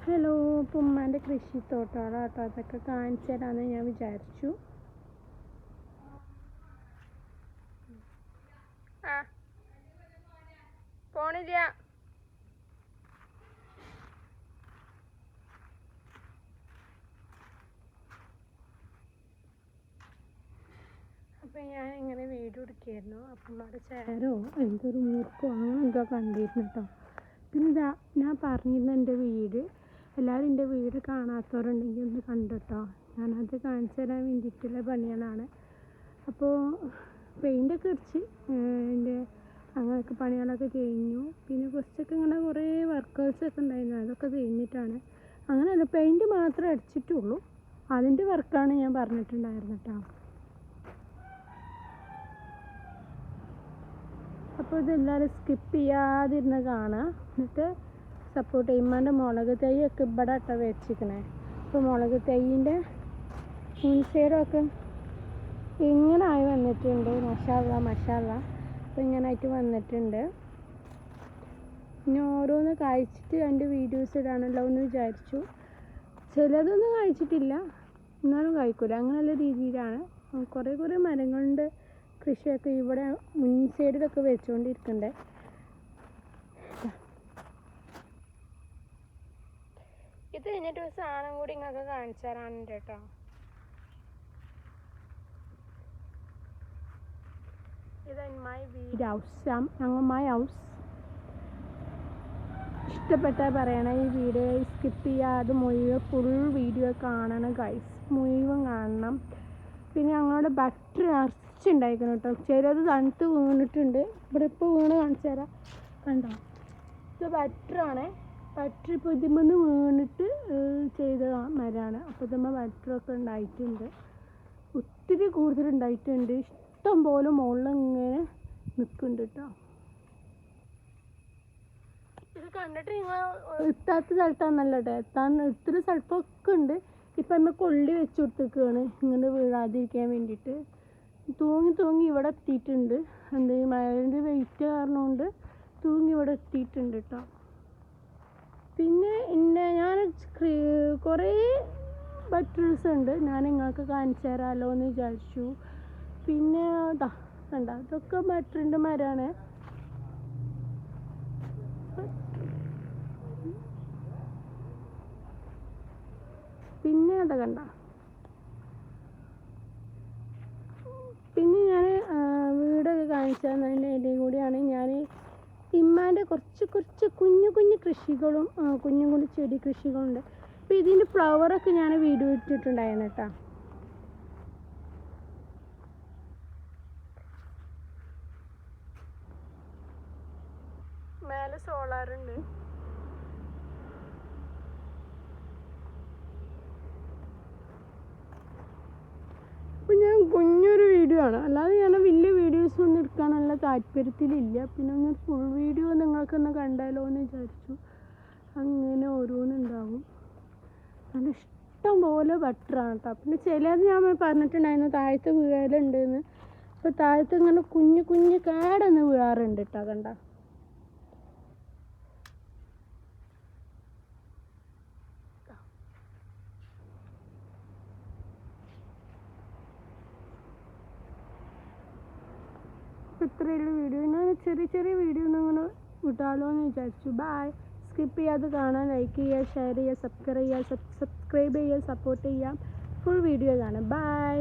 Hello, ഇപ്പം ഉമ്മാൻ്റെ കൃഷിത്തോട്ടമാണ് കേട്ടോ. അതൊക്കെ കാണിച്ചു തരാമെന്ന് ഞാൻ വിചാരിച്ചു. ആ പോണില്ല. അപ്പം ഞാൻ ഇങ്ങനെ വീഡിയോ എടുക്കുകയായിരുന്നു. അപ്പം ഉമ്മയുടെ ചേരോ എന്തൊരു മൂർക്കോ അങ്ങനെ എന്തോ കണ്ടിരുന്നു കേട്ടോ. പിന്നെ ഇതാ ഞാൻ പറഞ്ഞിരുന്നു എൻ്റെ വീട്, എല്ലാവരും എൻ്റെ വീട് കാണാത്തവരുണ്ടെങ്കിൽ ഒന്ന് കണ്ടിട്ടോ. ഞാനത് കാണിച്ചു തരാൻ വേണ്ടിയിട്ടുള്ള പണികളാണ്. അപ്പോൾ പെയിൻ്റൊക്കെ അടിച്ച് എൻ്റെ അങ്ങനെയൊക്കെ പണികളൊക്കെ കഴിഞ്ഞു. പിന്നെ കുറച്ചൊക്കെ ഇങ്ങനെ കുറേ വർക്കേഴ്സൊക്കെ ഉണ്ടായിരുന്നു, അതൊക്കെ കഴിഞ്ഞിട്ടാണ്. അങ്ങനെയല്ല, പെയിൻറ്റ് മാത്രമേ അടിച്ചിട്ടുള്ളൂ, അതിൻ്റെ വർക്കാണ് ഞാൻ പറഞ്ഞിട്ടുണ്ടായിരുന്നു കേട്ടോ. അപ്പോൾ ഇതെല്ലാവരും സ്കിപ്പ് ചെയ്യാതിരുന്ന് കാണാം, എന്നിട്ട് സപ്പോർട്ട് ചെയ്യും. ഉമ്മാൻ്റെ മുളക് തൈയൊക്കെ ഇവിടെ ഇട്ട വെച്ചിരിക്കണേ. അപ്പോൾ മുളക് തൈയിൻ്റെ മുൻസൈഡൊക്കെ ഇങ്ങനെ ആയി വന്നിട്ടുണ്ട്. മഷാല്ല മഷാല്ല. അപ്പോൾ ഇങ്ങനെ ആയിട്ട് വന്നിട്ടുണ്ട്. ഇനി ഓരോന്ന് കഴിച്ചിട്ട് എൻ്റെ വീഡിയോസ് ഇടാണല്ലോ എന്ന് വിചാരിച്ചു. ചിലതൊന്നും കഴിച്ചിട്ടില്ല, എന്നാലും കഴിക്കില്ല, അങ്ങനെയുള്ള രീതിയിലാണ്. കുറേ മരങ്ങളുടെ കൃഷിയൊക്കെ ഇവിടെ മുൻ സൈഡിലൊക്കെ വെച്ചുകൊണ്ടിരിക്കണ്ടേ. ഇത് കഴിഞ്ഞിട്ട് ഒരു സാധനം കൂടി ഇങ്ങൊക്കെ കാണിച്ചു തരാനുണ്ട് കേട്ടോ. ഇത് മൈ വീട് ഹൗസ്, മൈ ഹൗസ്. ഇഷ്ടപ്പെട്ടാൽ പറയണം. ഈ വീഡിയോ സ്കിപ്പ് ചെയ്യാതെ മുഴുവൻ ഫുൾ വീഡിയോ കാണണം ഗൈസ്, മുഴുവൻ കാണണം. പിന്നെ ഞങ്ങളുടെ ബട്ടർ നിറച്ചുണ്ടായിരിക്കണം കേട്ടോ. ചിലത് തണുത്ത് വീണിട്ടുണ്ട്. ഇവിടെ ഇപ്പോൾ വീണ് കാണിച്ചു തരാം, കണ്ടോ. ഇത് ബട്ടറാണ്. ബട്ടർ ഇപ്പോൾ ഇതിമെന്ന് വീണിട്ട് ചെയ്ത മരമാണ്. അപ്പോൾ ഇതുമ്മ ബട്ടറൊക്കെ ഉണ്ടായിട്ടുണ്ട്, ഒത്തിരി കൂടുതലുണ്ടായിട്ടുണ്ട്. ഇഷ്ടം പോലെ മുകളിൽ ഇങ്ങനെ നിൽക്കുന്നുണ്ട് കേട്ടോ. ഇത് കണ്ടിട്ട് നിങ്ങൾ എത്താത്ത സ്ഥലത്താണെന്നല്ല കേട്ടോ, എത്താൻ ഇത്തിരി സ്ഥലത്തൊക്കെ ഉണ്ട്. ഇപ്പം നമ്മൾ കൊള്ളി വെച്ച് കൊടുത്തേക്കാണ് ഇങ്ങനെ വീഴാതിരിക്കാൻ വേണ്ടിയിട്ട്. തൂങ്ങി ഇവിടെ എത്തിയിട്ടുണ്ട്. എന്താ മഴൻ്റെ വെയിറ്റ് കാരണം കൊണ്ട് തൂങ്ങി ഇവിടെ എത്തിയിട്ടുണ്ട് കേട്ടോ. പിന്നെ ഞാൻ കുറേ ബട്ടേഴ്സ് ഉണ്ട്, ഞാൻ നിങ്ങൾക്ക് കാണിച്ചു തരാമല്ലോ എന്ന് വിചാരിച്ചു. പിന്നെ അതാ കണ്ട, ഇതൊക്കെ ബട്ടറിൻ്റെ മരമാണ്. പിന്നെ അതാ കണ്ട. പിന്നെ ഞാൻ വീടൊക്കെ കാണിച്ചു തന്നതിൻ്റെ ഇടയിൽ കൂടിയാണ് ഞാൻ ഇമ്മാൻ്റെ കുറച്ച് കുഞ്ഞു കൃഷികളും കുഞ്ഞു ചെടി കൃഷികളുണ്ട്. അപ്പോൾ ഇതിൻ്റെ ഫ്ലവറൊക്കെ ഞാൻ വീഡിയോ ഇട്ടിട്ടുണ്ടായിരുന്നു കേട്ടോ. മേലെ സോളാറുണ്ട്. അപ്പോൾ ഞാൻ കുഞ്ഞൊരു വീഡിയോ ആണ്, അല്ലാതെ ഞാൻ വലിയ വീഡിയോസ് ഒന്നും എടുക്കാനുള്ള താല്പര്യത്തിലില്ല. പിന്നെ ഒന്ന് ഫുൾ വീഡിയോ നിങ്ങൾക്കൊന്ന് കണ്ടാലോ എന്ന് വിചാരിച്ചു. അങ്ങനെ ഓരോന്നുണ്ടാവും. നല്ല ഇഷ്ടം പോലെ ബട്ടറാണ് കേട്ടോ. പിന്നെ ചിലത് ഞാൻ പറഞ്ഞിട്ടുണ്ടായിരുന്നു താഴത്ത് വീഴലുണ്ടെന്ന്. അപ്പോൾ താഴത്ത് ഇങ്ങനെ കുഞ്ഞു കേടൊന്ന് വീഴാറുണ്ട് കേട്ടോ. കണ്ട, ഇത്രയുള്ള വീഡിയോ. ഞാൻ ചെറിയ വീഡിയോ ഒന്നും ഇങ്ങനെ വിട്ടാലോ എന്ന് വിചാരിച്ചു. ബൈ. സ്കിപ്പ് ചെയ്യാതെ കാണാൻ, ലൈക്ക് ചെയ്യുക, ഷെയർ ചെയ്യുക, സബ്സ്ക്രൈബ് ചെയ്യുക, സപ്പോർട്ട് ചെയ്യാം. ഫുൾ വീഡിയോ കാണാം. ബൈ.